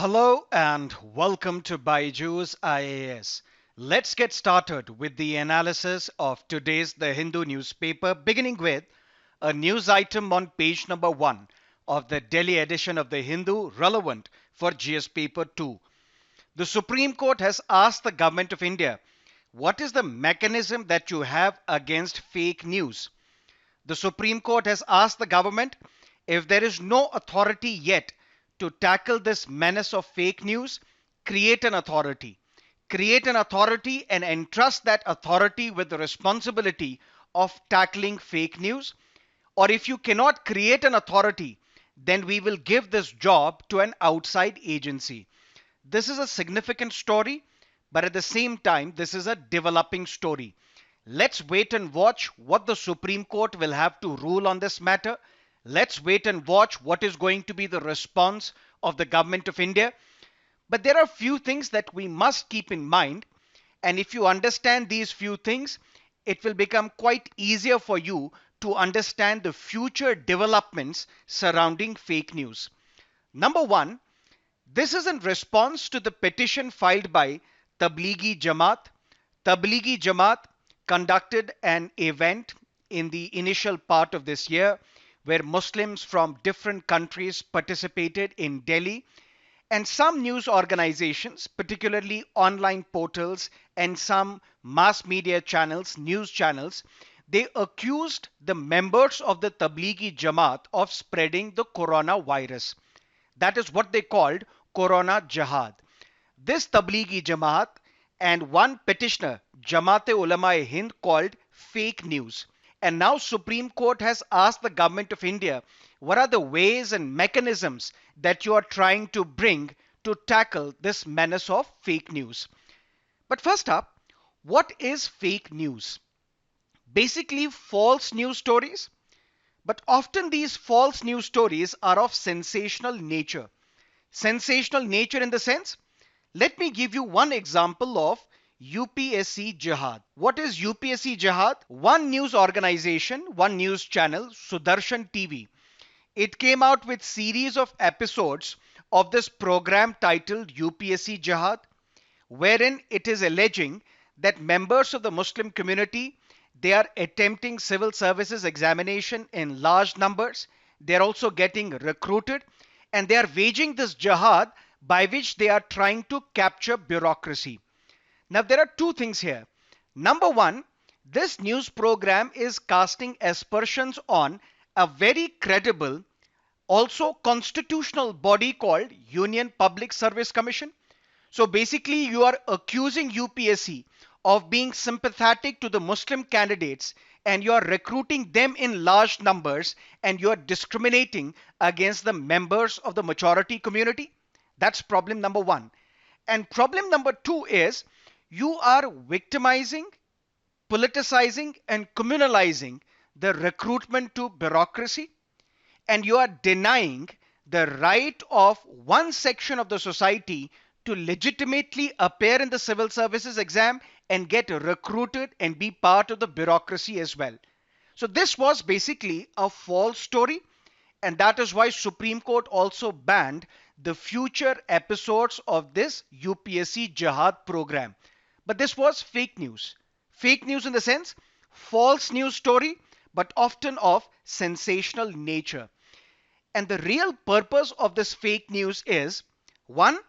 Hello and welcome to BYJU'S IAS. Let's get started with the analysis of today's The Hindu newspaper, beginning with a news item on page number 1 of the Delhi edition of The Hindu relevant for GS paper 2. The Supreme Court has asked the government of India, what is the mechanism that you have against fake news? The Supreme Court has asked the government if there is no authority yet to tackle this menace of fake news, create an authority. Create an authority and entrust that authority with the responsibility of tackling fake news. Or if you cannot create an authority, then we will give this job to an outside agency. This is a significant story, but at the same time, this is a developing story. Let's wait and watch what the Supreme Court will have to rule on this matter. Let's wait and watch what is going to be the response of the government of India. But there are a few things that we must keep in mind. And if you understand these few things, it will become quite easier for you to understand the future developments surrounding fake news. Number one, this is in response to the petition filed by Tablighi Jamaat. Tablighi Jamaat conducted an event in the initial part of this year where Muslims from different countries participated in Delhi, and some news organizations, particularly online portals and some mass media channels, news channels, they accused the members of the Tablighi Jamaat of spreading the coronavirus. That is what they called Corona Jihad. This Tablighi Jamaat and one petitioner, Jamaat-e-Ulama-e-Hind, called fake news. And now Supreme Court has asked the government of India, what are the ways and mechanisms that you are trying to bring to tackle this menace of fake news? But first up, what is fake news? Basically false news stories, but often these false news stories are of sensational nature. Sensational nature in the sense, let me give you one example of UPSC Jihad. What is UPSC Jihad? One news organization, one news channel, Sudarshan TV. It came out with series of episodes of this program titled UPSC Jihad, wherein it is alleging that members of the Muslim community, they are attempting civil services examination in large numbers. They are also getting recruited, and they are waging this jihad by which they are trying to capture bureaucracy. Now, there are two things here. Number one, this news program is casting aspersions on a very credible, also constitutional body called Union Public Service Commission. So basically, you are accusing UPSC of being sympathetic to the Muslim candidates, and you are recruiting them in large numbers, and you are discriminating against the members of the majority community. That's problem number one. And problem number two is you are victimizing, politicizing, and communalizing the recruitment to bureaucracy, and you are denying the right of one section of the society to legitimately appear in the civil services exam and get recruited and be part of the bureaucracy as well. So this was basically a false story, and that is why Supreme Court also banned the future episodes of this UPSC Jihad program. But this was fake news. Fake news in the sense, false news story, but often of sensational nature. And the real purpose of this fake news is, one,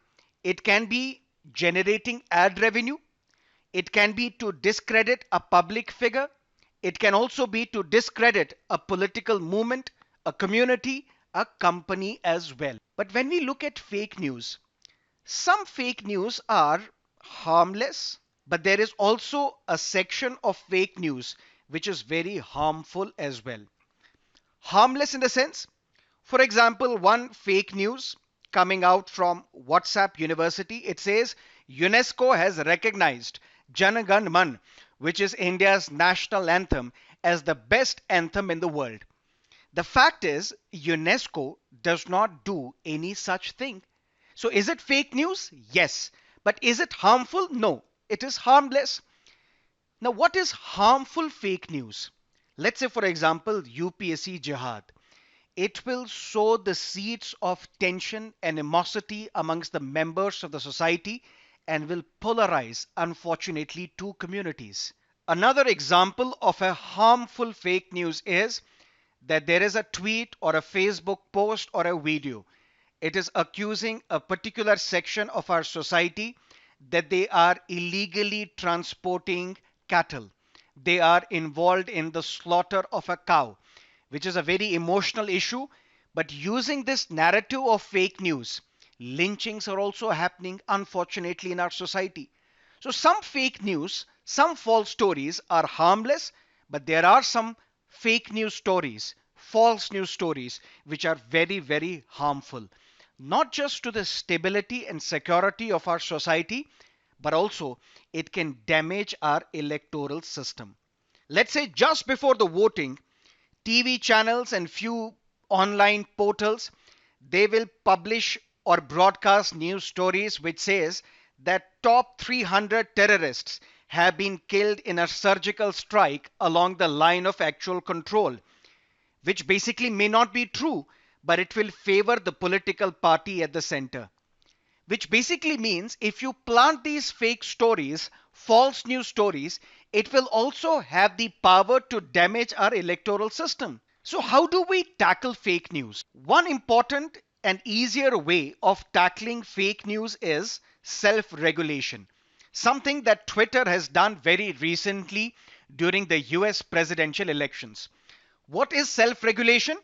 it can be generating ad revenue. It can be to discredit a public figure. It can also be to discredit a political movement, a community, a company as well. But when we look at fake news, some fake news are harmless, but there is also a section of fake news which is very harmful as well. Harmless in the sense, for example, one fake news coming out from WhatsApp University, it says UNESCO has recognized Jana Gan Man, which is India's national anthem, as the best anthem in the world. The fact is, UNESCO does not do any such thing. So is it fake news? Yes. But is it harmful? No. It is harmless. Now, what is harmful fake news? Let's say, for example, UPSC Jihad. it will sow the seeds of tension and animosity amongst the members of the society and will polarize, unfortunately, two communities. Another example of a harmful fake news is that there is a tweet or a Facebook post or a video. It is accusing a particular section of our society that they are illegally transporting cattle. They are involved in the slaughter of a cow, which is a very emotional issue. But using this narrative of fake news, lynchings are also happening, unfortunately, in our society. So some fake news, some false stories are harmless, but there are some fake news stories, false news stories, which are very, very harmful, not just to the stability and security of our society, but also it can damage our electoral system. Let's say just before the voting, TV channels and few online portals, they will publish or broadcast news stories which says that top 300 terrorists have been killed in a surgical strike along the line of actual control, which basically may not be true, but it will favor the political party at the center. Which basically means if you plant these fake stories, false news stories, it will also have the power to damage our electoral system. So, how do we tackle fake news? One important and easier way of tackling fake news is self regulation, something that Twitter has done very recently during the US presidential elections. What is self regulation?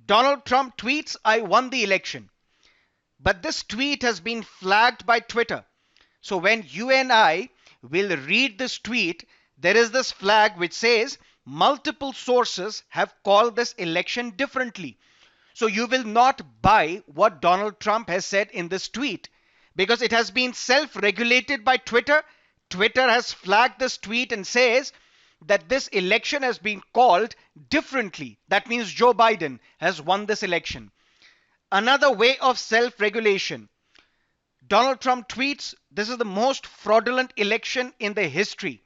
Donald Trump tweets, I won the election. But this tweet has been flagged by Twitter. So when you and I will read this tweet, there is this flag which says multiple sources have called this election differently. So you will not buy what Donald Trump has said in this tweet because it has been self-regulated by Twitter. Twitter has flagged this tweet and says that this election has been called differently. That means Joe Biden has won this election. Another way of self-regulation. Donald Trump tweets, this is the most fraudulent election in the history.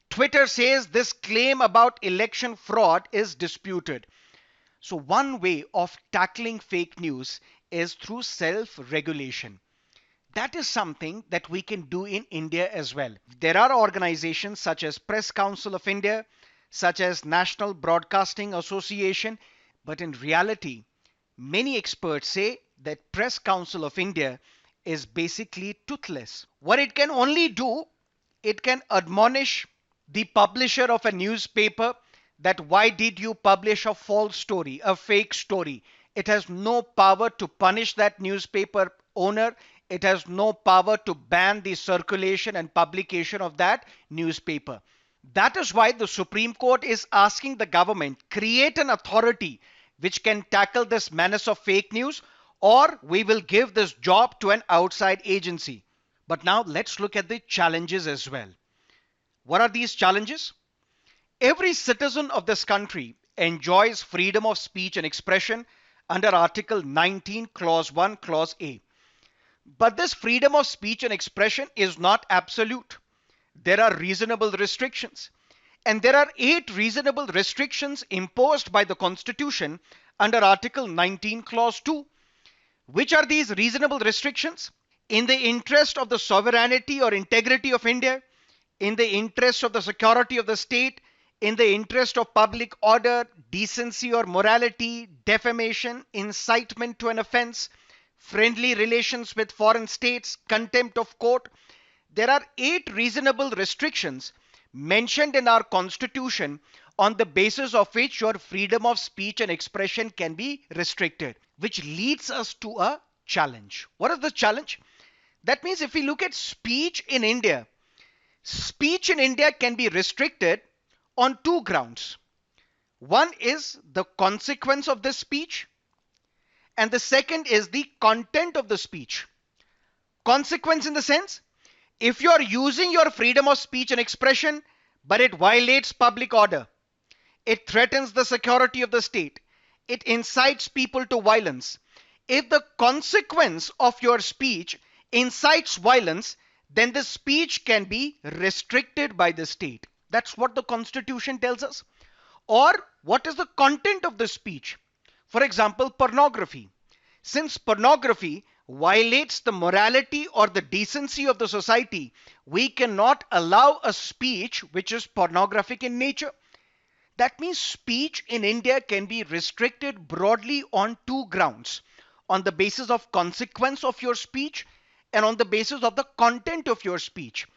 Twitter says this claim about election fraud is disputed. So one way of tackling fake news is through self-regulation. That is something that we can do in India as well. There are organizations such as Press Council of India, such as National Broadcasting Association, but in reality, many experts say that Press Council of India is basically toothless. What it can only do, it can admonish the publisher of a newspaper that why did you publish a false story, a fake story. It has no power to punish that newspaper owner. It has no power to ban the circulation and publication of that newspaper. That is why the Supreme Court is asking the government create an authority which can tackle this menace of fake news, or we will give this job to an outside agency. But now let's look at the challenges as well. What are these challenges? Every citizen of this country enjoys freedom of speech and expression under Article 19, Clause 1, Clause A. But this freedom of speech and expression is not absolute. There are reasonable restrictions. And there are 8 reasonable restrictions imposed by the Constitution under Article 19, Clause 2. Which are these reasonable restrictions? In the interest of the sovereignty or integrity of India, in the interest of the security of the state, in the interest of public order, decency or morality, defamation, incitement to an offense, friendly relations with foreign states, contempt of court. There are 8 reasonable restrictions mentioned in our Constitution on the basis of which your freedom of speech and expression can be restricted, which leads us to a challenge. What is the challenge? That means if we look at speech in India can be restricted on 2 grounds. One is the consequence of this speech, and the second is the content of the speech. Consequence in the sense, if you are using your freedom of speech and expression, but it violates public order, it threatens the security of the state, it incites people to violence. If the consequence of your speech incites violence, then the speech can be restricted by the state. That's what the Constitution tells us. Or what is the content of the speech? For example, pornography. Since pornography violates the morality or the decency of the society, we cannot allow a speech which is pornographic in nature. That means speech in India can be restricted broadly on two grounds: on the basis of consequence of your speech and on the basis of the content of your speech,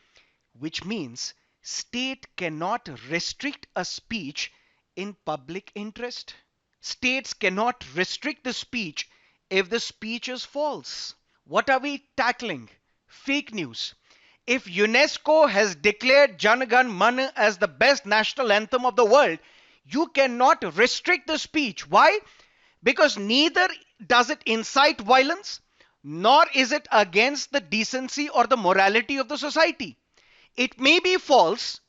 which means state cannot restrict a speech in public interest. States cannot restrict the speech if the speech is false. What are we tackling? Fake news. If UNESCO has declared Jan Gan Man as the best national anthem of the world, you cannot restrict the speech. Why? Because neither does it incite violence, nor is it against the decency or the morality of the society. It may be false,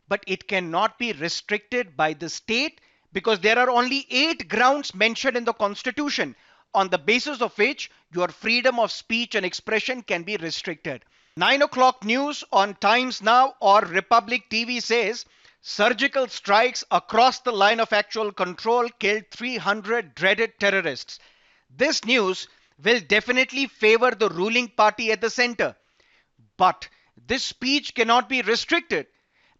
but it cannot be restricted by the state because there are only 8 grounds mentioned in the Constitution on the basis of which your freedom of speech and expression can be restricted. 9 o'clock news on Times Now or Republic TV says surgical strikes across the line of actual control killed 300 dreaded terrorists. This news will definitely favor the ruling party at the center. But this speech cannot be restricted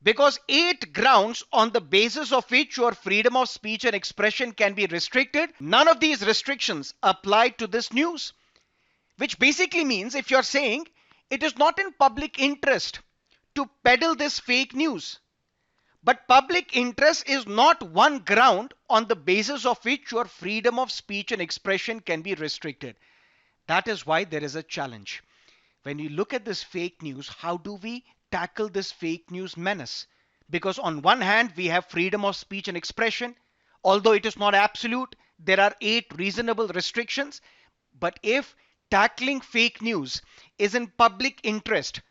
because 8 grounds on the basis of which your freedom of speech and expression can be restricted, none of these restrictions apply to this news. Which basically means if you're saying it is not in public interest to peddle this fake news, but public interest is not one ground on the basis of which your freedom of speech and expression can be restricted. That is why there is a challenge. When you look at this fake news, how do we tackle this fake news menace? Because on one hand, we have freedom of speech and expression. Although it is not absolute, there are 8 reasonable restrictions. But if tackling fake news is in public interest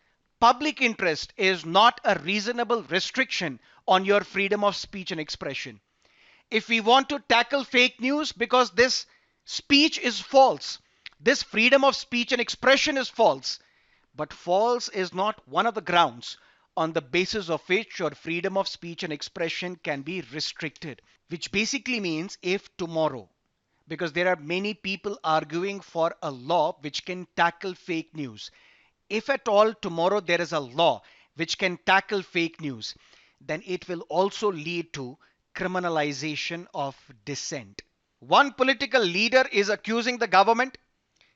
is not a reasonable restriction on your freedom of speech and expression. If we want to tackle fake news because this speech is false, this freedom of speech and expression is false, but false is not one of the grounds on the basis of which your freedom of speech and expression can be restricted. Which basically means if tomorrow, because there are many people arguing for a law which can tackle fake news. If at all tomorrow there is a law which can tackle fake news, then it will also lead to criminalization of dissent. One political leader is accusing the government.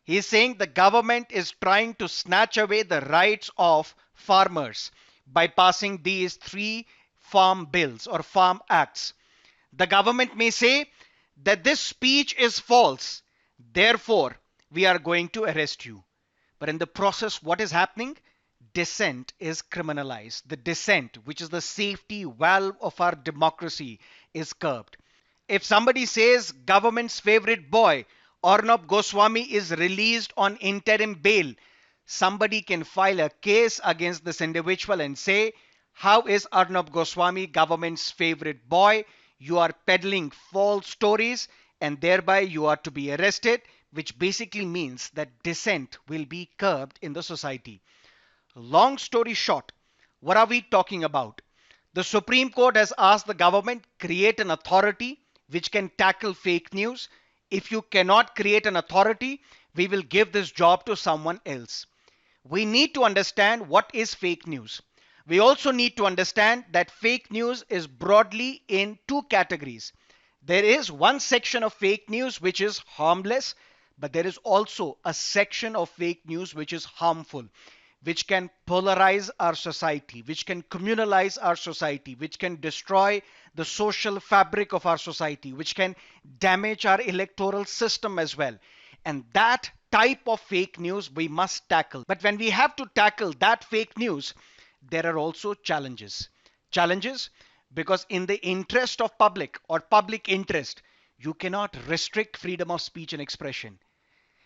He is saying the government is trying to snatch away the rights of farmers by passing these 3 farm bills or farm acts. The government may say that this speech is false, therefore we are going to arrest you. But in the process, what is happening? Dissent is criminalized. The dissent, which is the safety valve of our democracy, is curbed. If somebody says government's favorite boy, Arnab Goswami, is released on interim bail, somebody can file a case against this individual and say, how is Arnab Goswami government's favorite boy? You are peddling false stories and thereby you are to be arrested, which basically means that dissent will be curbed in the society. Long story short, what are we talking about? The Supreme Court has asked the government create an authority which can tackle fake news. If you cannot create an authority, we will give this job to someone else. We need to understand what is fake news. We also need to understand that fake news is broadly in 2 categories. There is one section of fake news which is harmless, but there is also a section of fake news which is harmful, which can polarize our society, which can communalize our society, which can destroy the social fabric of our society, which can damage our electoral system as well. And that type of fake news we must tackle. But when we have to tackle that fake news, there are also challenges. Challenges because in the interest of public or public interest, you cannot restrict freedom of speech and expression.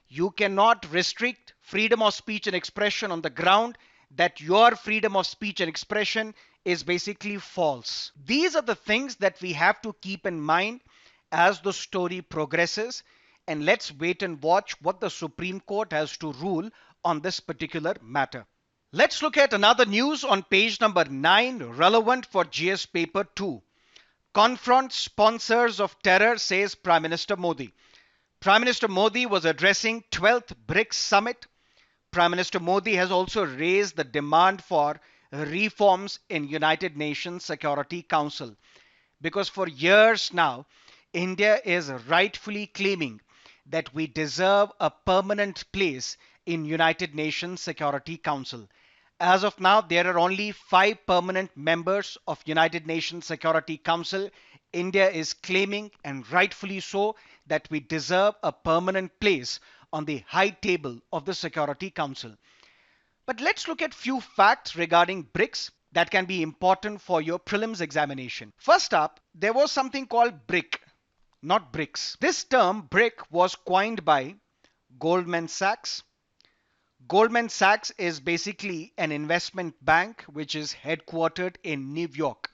You cannot restrict freedom of speech and expression on the ground that your freedom of speech and expression is basically false. These are the things that we have to keep in mind as the story progresses. And let's wait and watch what the Supreme Court has to rule on this particular matter. Let's look at another news on page number 9, relevant for GS paper 2. Confront sponsors of terror, says Prime Minister Modi. Prime Minister Modi was addressing 12th BRICS Summit. Prime Minister Modi has also raised the demand for reforms in United Nations Security Council because for years now, India is rightfully claiming that we deserve a permanent place in United Nations Security Council. As of now, there are only 5 permanent members of United Nations Security Council. India is claiming, and rightfully so, that we deserve a permanent place on the high table of the Security Council. But let's look at few facts regarding BRICS that can be important for your prelims examination. First up, there was something called BRIC, not BRICS. This term BRIC was coined by Goldman Sachs. Goldman Sachs is basically an investment bank which is headquartered in New York.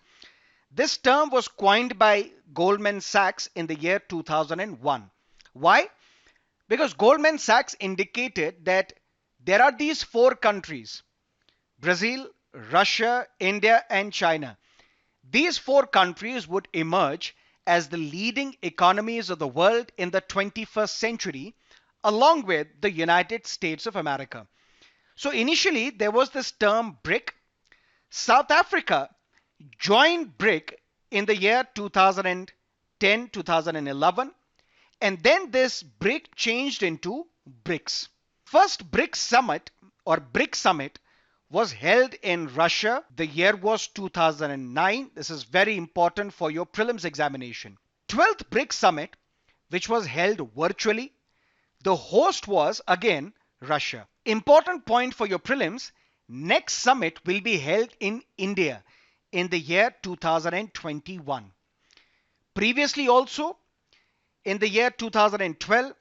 This term was coined by Goldman Sachs in the year 2001. Why? Because Goldman Sachs indicated that there are these 4 countries: Brazil, Russia, India, and China. These 4 countries would emerge as the leading economies of the world in the 21st century, along with the United States of America. So initially, there was this term BRIC. South Africa joined BRIC in the year 2010, 2011, and then this BRIC changed into BRICS. First BRICS Summit or BRICS Summit was held in Russia. The year was 2009. This is very important for your prelims examination. 12th BRICS Summit, which was held virtually, the host was again Russia. Important point for your prelims, next summit will be held in India in the year 2021. Previously also, in the year 2012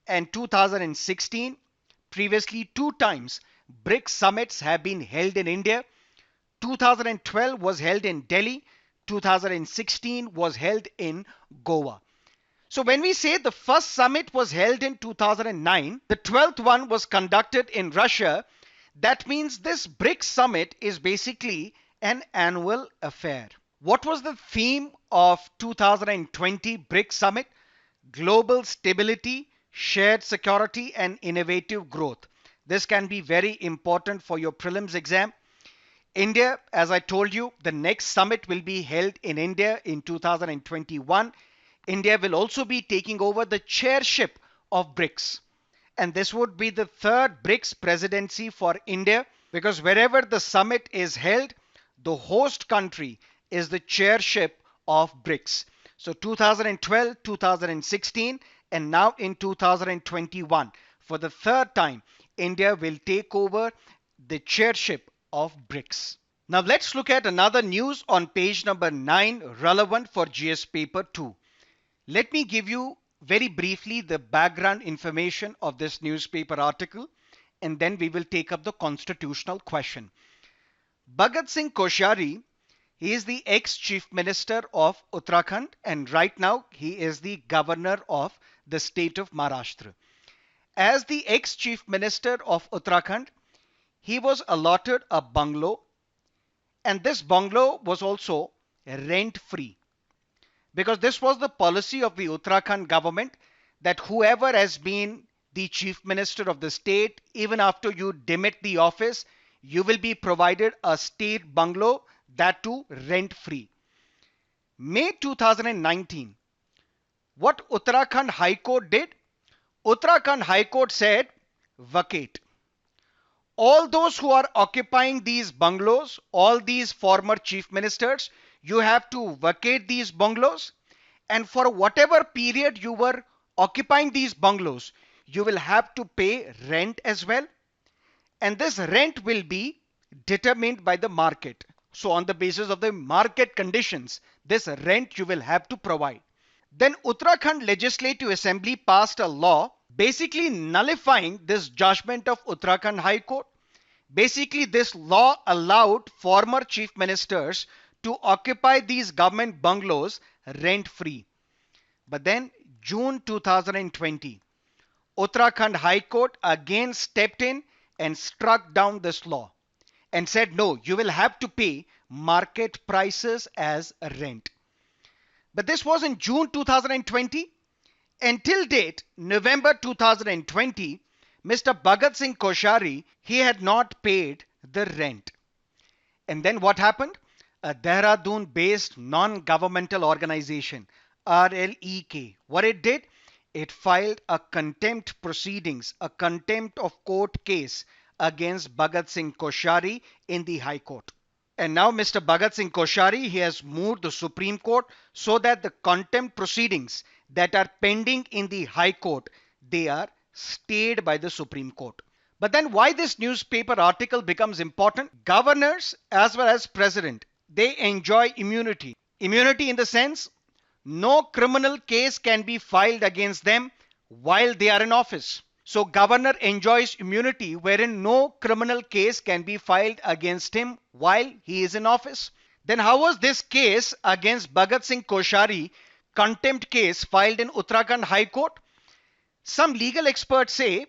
and 2016, previously 2 times BRICS summits have been held in India. 2012 was held in Delhi, 2016 was held in Goa. So when we say the first summit was held in 2009, the 12th one was conducted in Russia, that means this BRICS summit is basically an annual affair. What was the theme of 2020 BRICS summit? Global stability, shared security, and innovative growth. This can be very important for your prelims exam. India, as I told you, the next summit will be held in India in 2021. India will also be taking over the chairship of BRICS. And this would be the 3rd BRICS presidency for India, because wherever the summit is held, the host country is the chairship of BRICS. So 2012, 2016, and now in 2021, for the 3rd time, India will take over the chairship of BRICS. Now let's look at another news on page number 9, relevant for GS paper 2. Let me give you very briefly the background information of this newspaper article, and then we will take up the constitutional question. Bhagat Singh Koshyari, he is the ex-chief minister of Uttarakhand, and right now he is the governor of the state of Maharashtra. As the ex-chief minister of Uttarakhand, he was allotted a bungalow, and this bungalow was also rent-free. Because this was the policy of the Uttarakhand government, that whoever has been the chief minister of the state, even after you demit the office, you will be provided a state bungalow, that too rent-free. May 2019, what Uttarakhand High Court did? Uttarakhand High Court said, vacate. All those who are occupying these bungalows, all these former chief ministers, you have to vacate these bungalows, and for whatever period you were occupying these bungalows, you will have to pay rent as well, and this rent will be determined by the market. So on the basis of the market conditions, this rent you will have to provide. Then Uttarakhand Legislative Assembly passed a law basically nullifying this judgment of Uttarakhand High Court. Basically, this law allowed former chief ministers to occupy these government bungalows rent-free. But then June 2020, Uttarakhand High Court again stepped in and struck down this law and said, no, you will have to pay market prices as a rent. But this was in June 2020. Until date, November 2020, Mr. Bhagat Singh Koshari, he had not paid the rent. And then what happened? A Dehradun based non governmental organization, RLEK, what it did? It filed a contempt proceedings, a contempt of court case against Bhagat Singh Koshari in the High Court. And now Mr. Bhagat Singh Koshari, he has moved the Supreme Court so that the contempt proceedings that are pending in the High Court, they are stayed by the Supreme Court. But then why this newspaper article becomes important? Governors as well as president, they enjoy immunity. Immunity in the sense, no criminal case can be filed against them while they are in office. So governor enjoys immunity wherein no criminal case can be filed against him while he is in office. Then how was this case against Bhagat Singh Koshari, contempt case filed in Uttarakhand High Court? Some legal experts say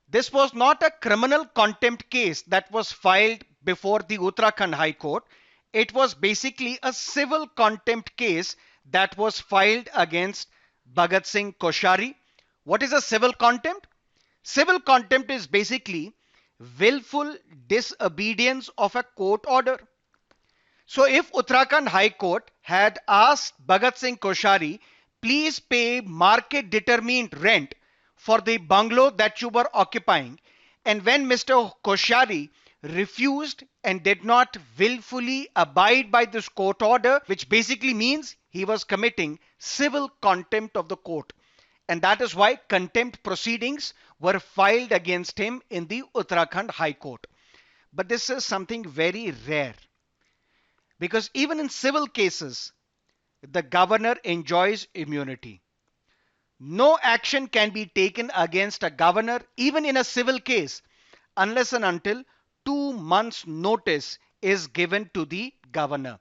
this was not a criminal contempt case that was filed before the Uttarakhand High Court. It was basically a civil contempt case that was filed against Bhagat Singh Koshari. What is a civil contempt? Civil contempt is basically willful disobedience of a court order. So if Uttarakhand High Court had asked Bhagat Singh Koshari, please pay market determined rent for the bungalow that you were occupying, and when Mr. Koshari refused and did not willfully abide by this court order, which basically means he was committing civil contempt of the court. And that is why contempt proceedings were filed against him in the Uttarakhand High Court. But this is something very rare, because even in civil cases, the governor enjoys immunity. No action can be taken against a governor, even in a civil case, unless and until 2 months' notice is given to the governor.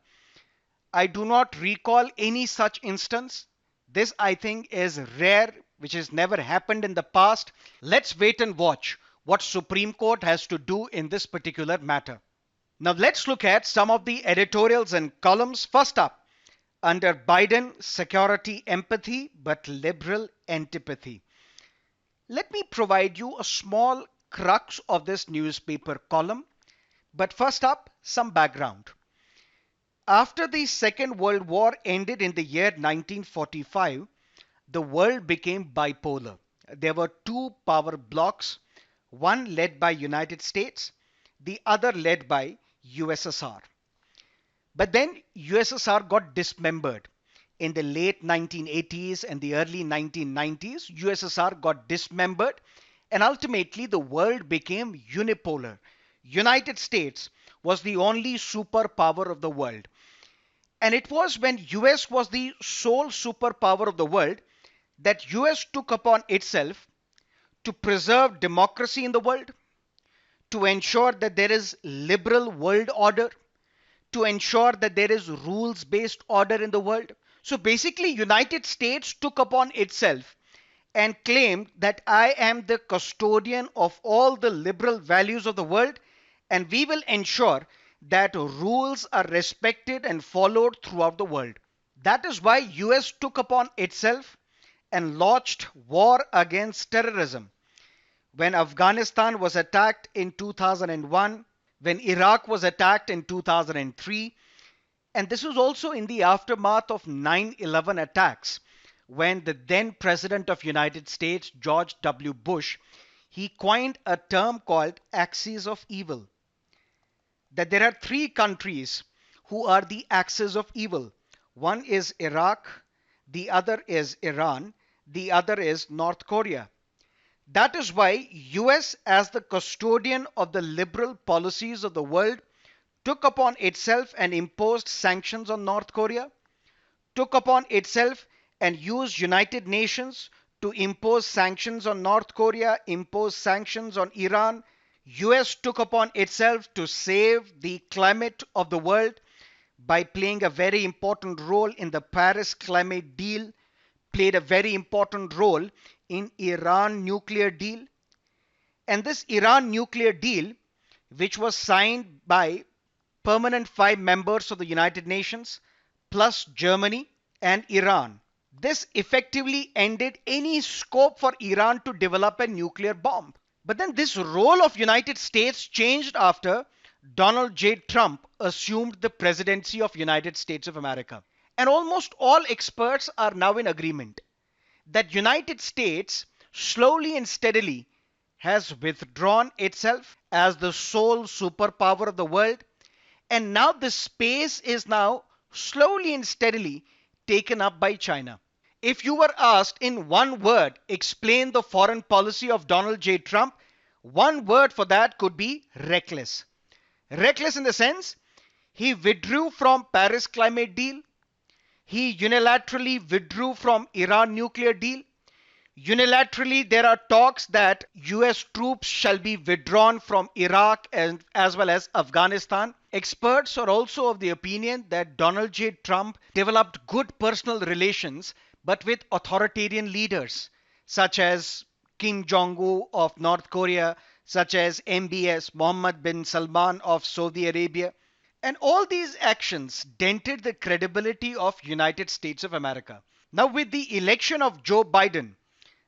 I do not recall any such instance. This, I think, is rare, which has never happened in the past. Let's wait and watch what Supreme Court has to do in this particular matter. Now let's look at some of the editorials and columns. First up, under Biden, security empathy but liberal antipathy. Let me provide you a small crux of this newspaper column. But first up, some background. After the Second World War ended in the year 1945, the world became bipolar. There were two power blocks, one led by United States, the other led by USSR. But then USSR got dismembered. In the late 1980s and the early 1990s, USSR got dismembered, and ultimately the world became unipolar. United States was the only superpower of the world. And it was when US was the sole superpower of the world that US took upon itself to preserve democracy in the world, to ensure that there is liberal world order, to ensure that there is rules-based order in the world. So basically, United States took upon itself and claimed that I am the custodian of all the liberal values of the world, and we will ensure that rules are respected and followed throughout the world. That is why US took upon itself and launched war against terrorism. When Afghanistan was attacked in 2001, when Iraq was attacked in 2003, and this was also in the aftermath of 9/11 attacks, when the then President of United States, George W. Bush, he coined a term called axis of evil. That there are three countries who are the axis of evil. One is Iraq, the other is Iran, the other is North Korea. That is why US, as the custodian of the liberal policies of the world, took upon itself and imposed sanctions on North Korea, took upon itself and used United Nations to impose sanctions on North Korea, impose sanctions on Iran. US took upon itself to save the climate of the world by playing a very important role in the Paris climate deal, played a very important role in Iran nuclear deal. And this Iran nuclear deal, which was signed by permanent 5 members of the United Nations, plus Germany and Iran, This effectively ended any scope for Iran to develop a nuclear bomb. But then this role of United States changed after Donald J. Trump assumed the presidency of United States of America. And almost all experts are now in agreement that United States slowly and steadily has withdrawn itself as the sole superpower of the world, and now the space is now slowly and steadily taken up by China. If you were asked in one word, explain the foreign policy of Donald J. Trump, one word for that could be reckless. Reckless in the sense he withdrew from Paris climate deal, he unilaterally withdrew from Iran nuclear deal. Unilaterally, there are talks that US troops shall be withdrawn from Iraq and as well as Afghanistan. Experts are also of the opinion that Donald J. Trump developed good personal relations but with authoritarian leaders such as Kim Jong-un of North Korea, such as MBS Mohammed bin Salman of Saudi Arabia. And all these actions dented the credibility of United States of America. Now with the election of Joe Biden,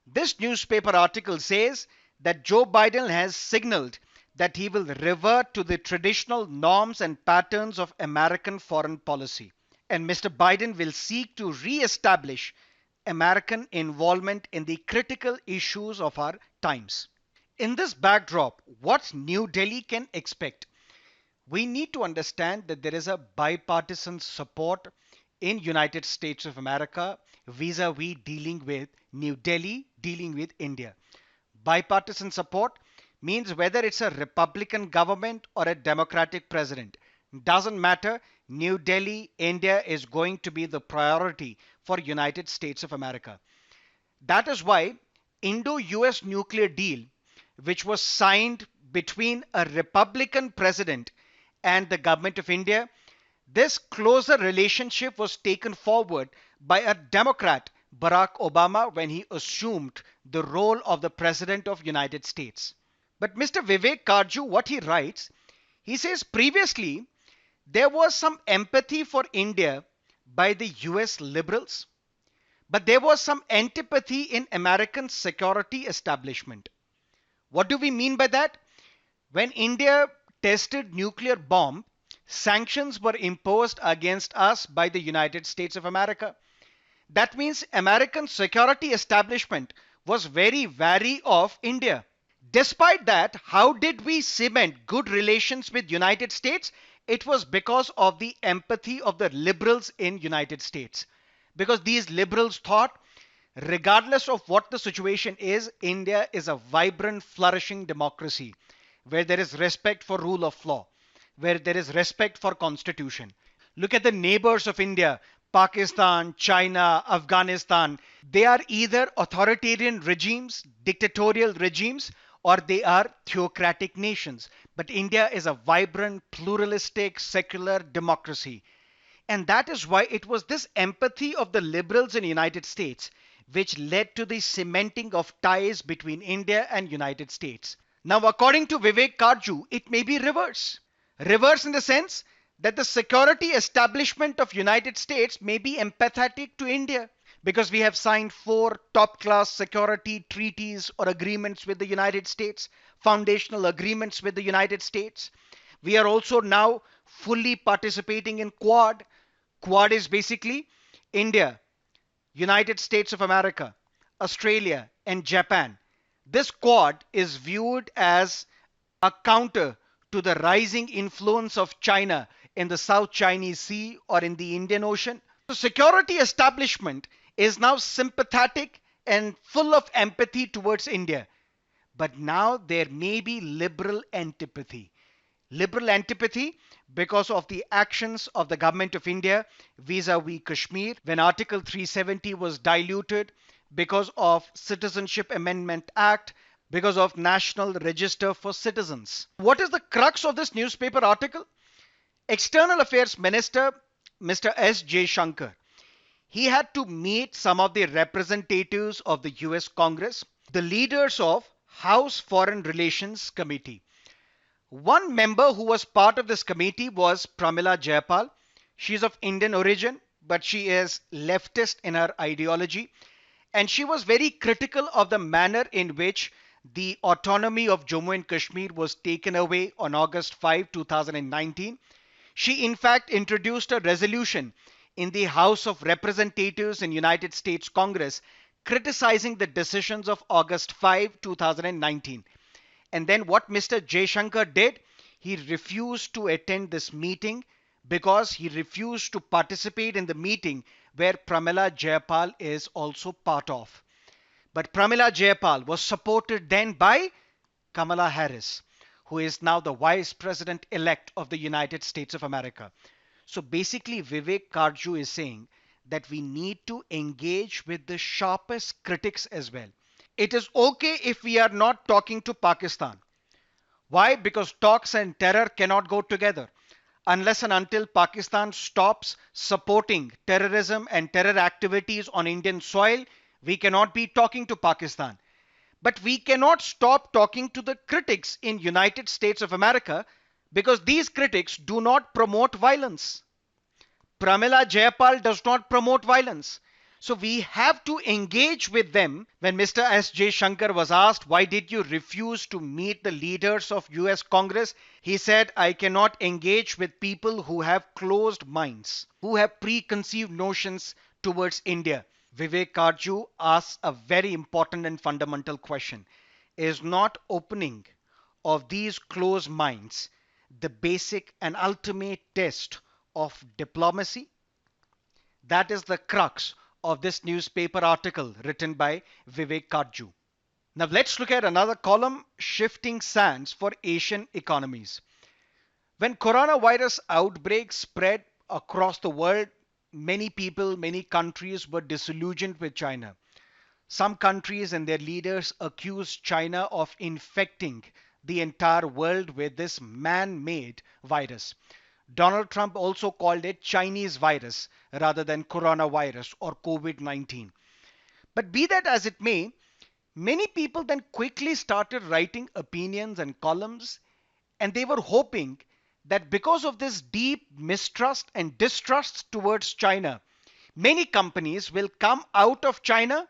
this newspaper article says that Joe Biden has signaled that he will revert to the traditional norms and patterns of American foreign policy. And Mr. Biden will seek to re-establish American involvement in the critical issues of our times. In this backdrop, what New Delhi can expect? We need to understand that there is a bipartisan support in United States of America vis-a-vis dealing with New Delhi, dealing with India. Bipartisan support means whether it's a Republican government or a Democratic president. Doesn't matter. New Delhi, India is going to be the priority for United States of America. That is why Indo-US nuclear deal, which was signed between a Republican president and the government of India, this closer relationship was taken forward by a Democrat, Barack Obama, when he assumed the role of the President of United States. But Mr. Vivek Karju, what he writes, he says previously there was some empathy for India by the US liberals, but there was some antipathy in American security establishment. What do we mean by that? When India tested nuclear bomb, sanctions were imposed against us by the United States of America. That means American security establishment was very wary of India. Despite that, how did we cement good relations with United States? It was because of the empathy of the liberals in United States. Because these liberals thought, regardless of what the situation is, India is a vibrant, flourishing democracy where there is respect for rule of law, where there is respect for constitution. Look at the neighbors of India, Pakistan, China, Afghanistan. They are either authoritarian regimes, dictatorial regimes, or they are theocratic nations. But India is a vibrant, pluralistic, secular democracy. And that is why it was this empathy of the liberals in the United States which led to the cementing of ties between India and United States. Now, according to Vivek Karju, it may be reverse. Reverse in the sense that the security establishment of United States may be empathetic to India because we have signed 4 top-class security treaties or agreements with the United States, foundational agreements with the United States. We are also now fully participating in Quad. Quad is basically India, United States of America, Australia, and Japan. This Quad is viewed as a counter to the rising influence of China in the South Chinese Sea or in the Indian Ocean. The security establishment is now sympathetic and full of empathy towards India. But now there may be liberal antipathy. Liberal antipathy because of the actions of the government of India vis-a-vis Kashmir when Article 370 was diluted, because of Citizenship Amendment Act, because of National Register for Citizens. What is the crux of this newspaper article? External Affairs Minister Mr. S. J. Shankar, he had to meet some of the representatives of the US Congress, the leaders of House Foreign Relations Committee. One member who was part of this committee was Pramila Jayapal. She is of Indian origin, but she is leftist in her ideology. And she was very critical of the manner in which the autonomy of Jammu and Kashmir was taken away on August 5, 2019. She, in fact, introduced a resolution in the House of Representatives in United States Congress criticizing the decisions of August 5, 2019. And then what Mr. Jaishankar did, he refused to attend this meeting because he refused to participate in the meeting where Pramila Jayapal is also part of. But Pramila Jayapal was supported then by Kamala Harris, who is now the Vice President elect of the United States of America. So basically, Vivek Karju is saying that we need to engage with the sharpest critics as well. It is okay if we are not talking to Pakistan. Why? Because talks and terror cannot go together. Unless and until Pakistan stops supporting terrorism and terror activities on Indian soil, we cannot be talking to Pakistan. But we cannot stop talking to the critics in United States of America because these critics do not promote violence. Pramila Jayapal does not promote violence. So we have to engage with them. When Mr. S. J. Shankar was asked, why did you refuse to meet the leaders of US Congress? He said, I cannot engage with people who have closed minds, who have preconceived notions towards India. Vivek Karju asks a very important and fundamental question. Is not opening of these closed minds the basic and ultimate test of diplomacy? That is the crux of this newspaper article written by Vivek Karju. Now let's look at another column, shifting sands for Asian economies. When coronavirus outbreak spread across the world, many people, many countries were disillusioned with China. Some countries and their leaders accused China of infecting the entire world with this man-made virus. Donald Trump also called it Chinese virus rather than coronavirus or COVID-19. But be that as it may, many people then quickly started writing opinions and columns, and they were hoping that because of this deep mistrust and distrust towards China, many companies will come out of China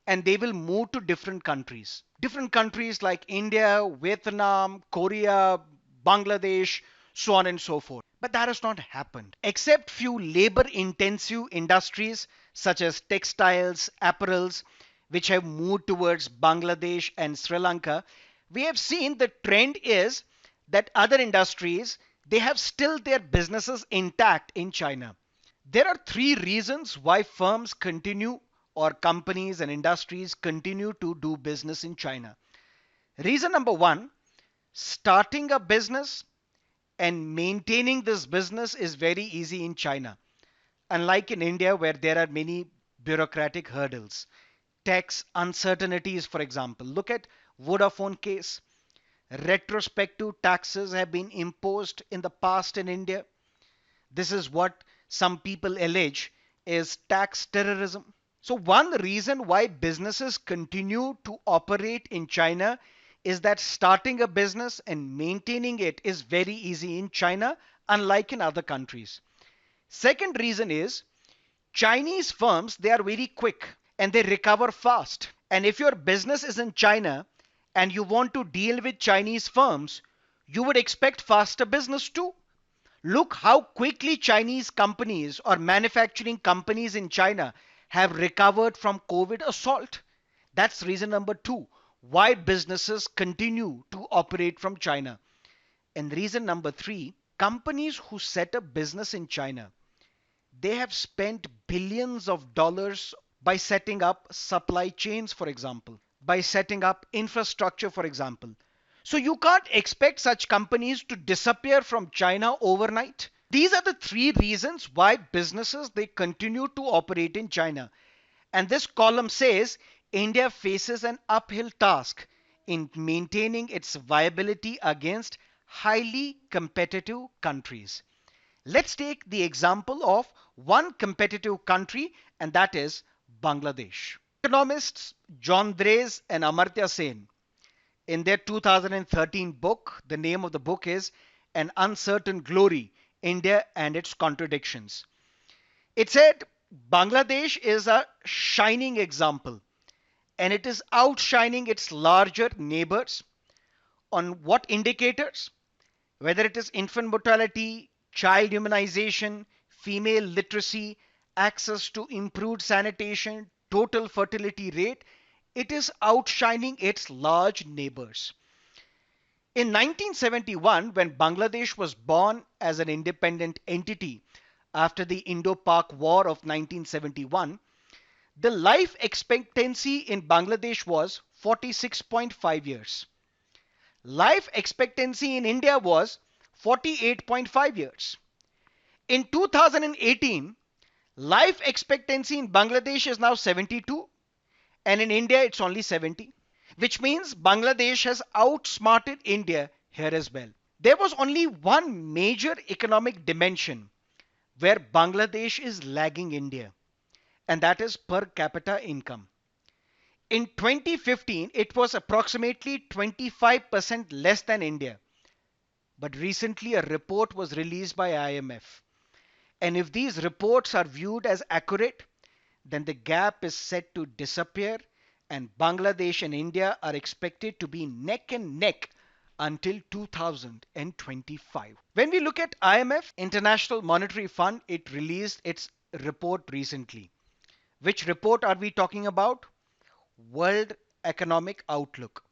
and they will move to different countries. Different countries like India, Vietnam, Korea, Bangladesh, so on and so forth. But that has not happened. Except few labor-intensive industries such as textiles, apparels, which have moved towards Bangladesh and Sri Lanka, we have seen the trend is that other industries, they have still their businesses intact in China. There are three reasons why firms continue or companies and industries continue to do business in China. Reason number one, starting a business and maintaining this business is very easy in China. Unlike in India, where there are many bureaucratic hurdles, tax uncertainties, for example. Look at Vodafone case. Retrospective taxes have been imposed in the past in India. This is what some people allege is tax terrorism. So one reason why businesses continue to operate in China is that starting a business and maintaining it is very easy in China, unlike in other countries. Second reason is Chinese firms, they are very quick and they recover fast. And if your business is in China and you want to deal with Chinese firms, you would expect faster business too. Look how quickly Chinese companies or manufacturing companies in China have recovered from COVID assault. That's reason number two, why businesses continue to operate from China. And reason number three, companies who set up business in China, they have spent billions of dollars by setting up supply chains, for example, by setting up infrastructure, for example. So you can't expect such companies to disappear from China overnight. These are the three reasons why businesses they continue to operate in China. And this column says India faces an uphill task in maintaining its viability against highly competitive countries. Let's take the example of one competitive country, and that is Bangladesh. Economists John Drays and Amartya Sen, in their 2013 book, the name of the book is An Uncertain Glory, India and Its Contradictions. It said Bangladesh is a shining example and it is outshining its larger neighbors on what indicators? Whether it is infant mortality, child immunization, female literacy, access to improved sanitation, total fertility rate, it is outshining its large neighbors. In 1971, when Bangladesh was born as an independent entity after the Indo-Pak War of 1971, the life expectancy in Bangladesh was 46.5 years. Life expectancy in India was 48.5 years. In 2018, life expectancy in Bangladesh is now 72 and in India it's only 70, which means Bangladesh has outsmarted India here as well. There was only one major economic dimension where Bangladesh is lagging India, and that is per capita income. In 2015, it was approximately 25% less than India. But recently, a report was released by IMF. And if these reports are viewed as accurate, then the gap is set to disappear, and Bangladesh and India are expected to be neck and neck until 2025. When we look at IMF, International Monetary Fund, it released its report recently. Which report are we talking about? World Economic Outlook.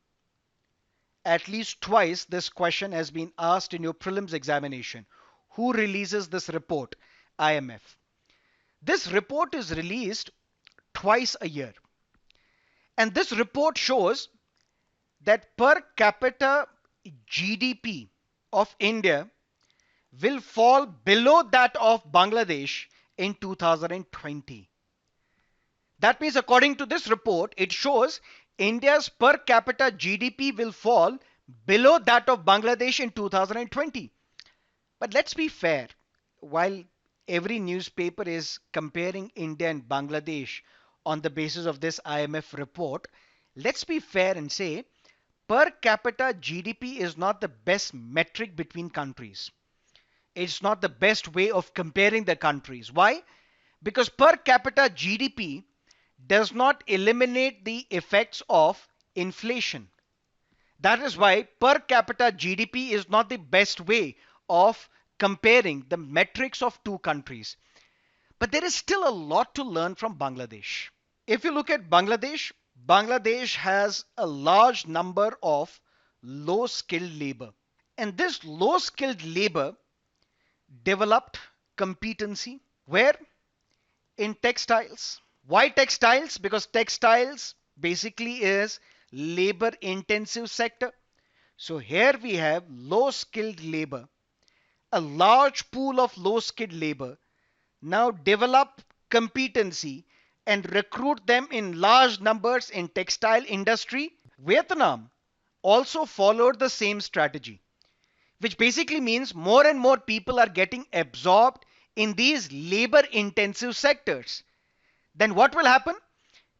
At least twice this question has been asked in your prelims examination. Who releases this report? IMF. This report is released twice a year. And this report shows that per capita GDP of India will fall below that of Bangladesh in 2020. That means according to this report, it shows India's per capita GDP will fall below that of Bangladesh in 2020. But let's be fair. While every newspaper is comparing India and Bangladesh on the basis of this IMF report, let's be fair and say per capita GDP is not the best metric between countries. It's not the best way of comparing the countries. Why? Because per capita GDP does not eliminate the effects of inflation. That is why per capita GDP is not the best way of comparing the metrics of two countries. But there is still a lot to learn from Bangladesh. If you look at Bangladesh, Bangladesh has a large number of low skilled labor. And this low skilled labor developed competency where? In textiles. Why textiles? Because textiles basically is labor intensive sector. So here we have low skilled labor, a large pool of low skilled labor. Now develop competency and recruit them in large numbers in textile industry. Vietnam also followed the same strategy, which basically means more and more people are getting absorbed in these labor intensive sectors. Then what will happen?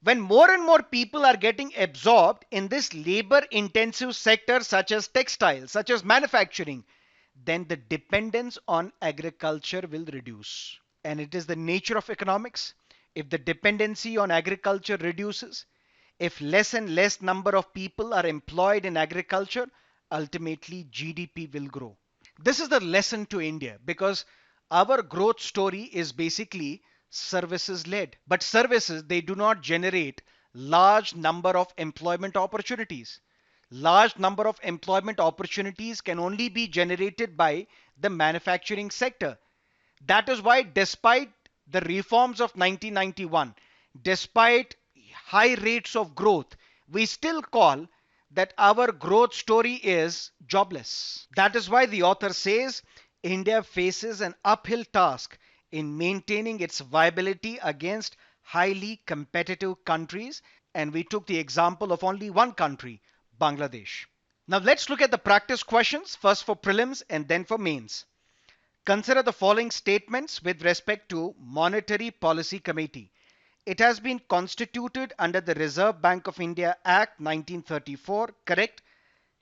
When more and more people are getting absorbed in this labor intensive sector such as textiles, such as manufacturing, then the dependence on agriculture will reduce. And it is the nature of economics. If the dependency on agriculture reduces, if less and less number of people are employed in agriculture, ultimately GDP will grow. This is the lesson to India because our growth story is basically services led. But services, they do not generate large number of employment opportunities. Large number of employment opportunities can only be generated by the manufacturing sector. That is why despite the reforms of 1991, despite high rates of growth, we still call that our growth story is jobless. That is why the author says India faces an uphill task in maintaining its viability against highly competitive countries. And we took the example of only one country, Bangladesh. Now let's look at the practice questions, first for prelims and then for mains. Consider the following statements with respect to Monetary Policy Committee. It has been constituted under the Reserve Bank of India Act 1934, correct?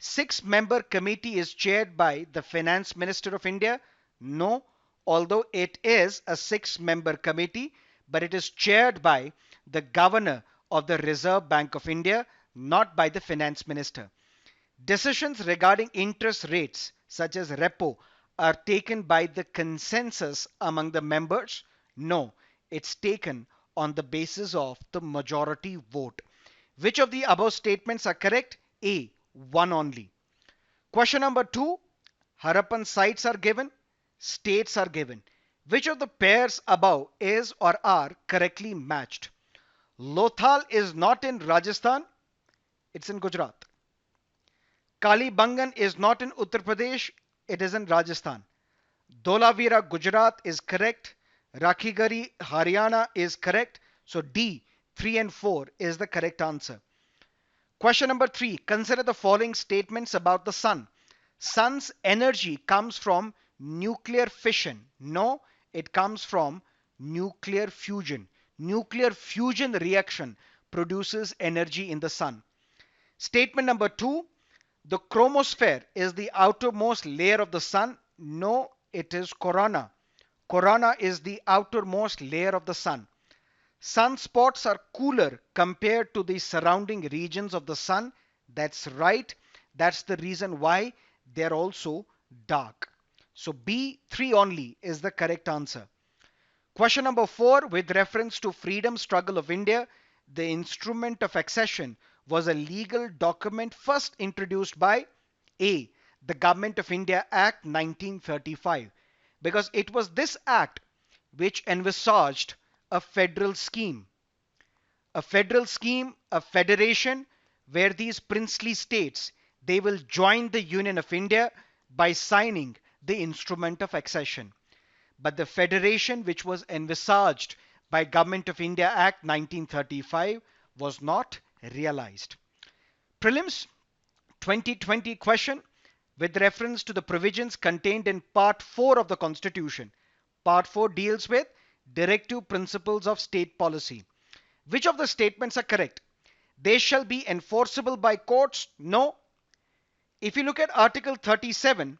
6-member committee is chaired by the Finance Minister of India. No. although it is a 6-member committee, but it is chaired by the Governor of the Reserve Bank of India, not by the Finance Minister. Decisions regarding interest rates, such as repo, are taken by the consensus among the members. No, it's taken on the basis of the majority vote. Which of the above statements are correct? A, one only. Question number 2. Harappan sites are given, states are given. Which of the pairs above is or are correctly matched? Lothal is not in Rajasthan, it's in Gujarat. Kalibangan is not in Uttar Pradesh, it is in Rajasthan. Dholavira, Gujarat is correct. Rakhigari, Haryana is correct. So D, 3 and 4 is the correct answer. Question number 3. Consider the following statements about the sun. Sun's energy comes from nuclear fission. No, it comes from nuclear fusion. Nuclear fusion reaction produces energy in the sun. Statement number 2. The chromosphere is the outermost layer of the sun. No, it is corona. Corona is the outermost layer of the sun. Sunspots are cooler compared to the surrounding regions of the sun. That's right. That's the reason why they're also dark. So B, 3 only is the correct answer. Question number 4. With reference to freedom struggle of India, the instrument of accession was a legal document first introduced by A, the Government of India Act 1935, because it was this act which envisaged a federal scheme. A federation where these princely states, they will join the Union of India by signing the instrument of accession. But the federation which was envisaged by Government of India Act 1935 was not realized. Prelims 2020 question with reference to the provisions contained in Part 4 of the Constitution. Part 4 deals with directive principles of state policy. Which of the statements are correct? They shall be enforceable by courts? No. If you look at Article 37,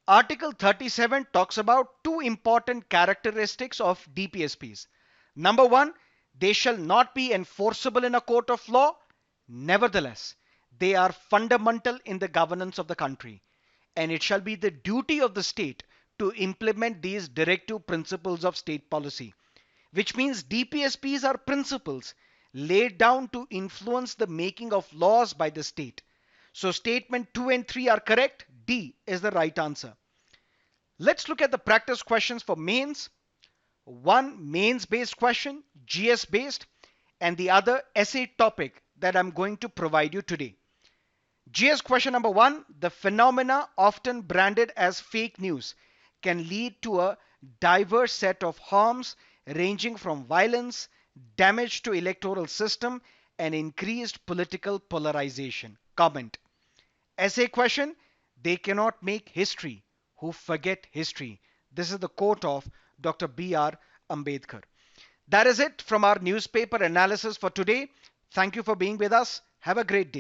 Article 37 talks about two important characteristics of DPSPs. Number 1, they shall not be enforceable in a court of law. Nevertheless, they are fundamental in the governance of the country, and it shall be the duty of the state to implement these directive principles of state policy, which means DPSPs are principles laid down to influence the making of laws by the state. So statement 2 and 3 are correct. D is the right answer. Let's look at the practice questions for mains. One mains based question, GS based, and the other essay topic that I'm going to provide you today. GS question number 1, the phenomena often branded as fake news can lead to a diverse set of harms ranging from violence, damage to electoral system, and increased political polarization. Comment. Essay question, they cannot make history who forget history. This is the quote of Dr. B.R. Ambedkar. That is it from our newspaper analysis for today. Thank you for being with us. Have a great day.